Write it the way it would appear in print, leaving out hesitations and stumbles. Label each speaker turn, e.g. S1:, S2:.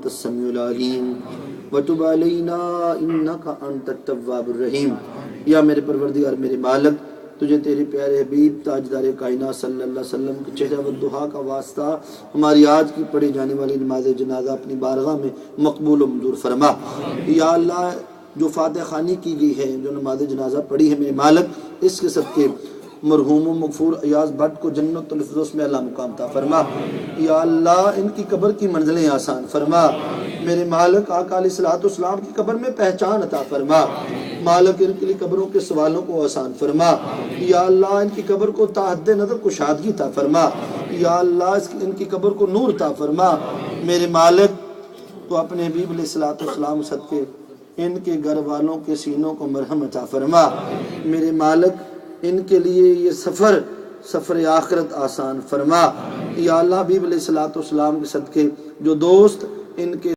S1: السمیع العلیم وتب علینا انک انت التواب الرحیم۔ یا میرے پروردگار میرے مالک، تجھے تیرے پیارے حبیب تاجدار کائنات صلی اللہ علیہ وسلم کے چہرہ والضحیٰ کا واسطہ ہماری آج کی پڑھی جانے والی نماز جنازہ اپنی بارگاہ میں مقبول و منظور فرما۔ یا اللہ، جو فاتح خوانی کی گئی ہے، جو نماز جنازہ پڑھی ہے میرے مالک، اس کے صدقے مرحوم و مغفور ایاز بٹ کو جنت الفردوس میں اللہ مقام عطا فرما۔ یا اللہ، ان کی قبر کی منزلیں آسان فرما۔ میرے مالک، آقا علیہ الصلوۃ والسلام کی قبر میں پہچان عطا فرما۔ مالک، ان کے لیے قبروں کے سوالوں کو آسان فرما۔ یا اللہ، ان کی قبر کو تا حد نظر کشادگی عطا فرما۔ یا اللہ، ان کی قبر کو نور عطا فرما۔ میرے مالک، تو اپنے حبیب علیہ الصلوۃ والسلام صدقے ان کے گھر والوں کے سینوں کو مرہم عطا فرما۔ میرے مالک، ان کے لیے یہ سفر آخرت آسان فرما۔ یا اللہ، حبیب علیہ الصلوۃ والسلام کے صدقے جو دوست ان کے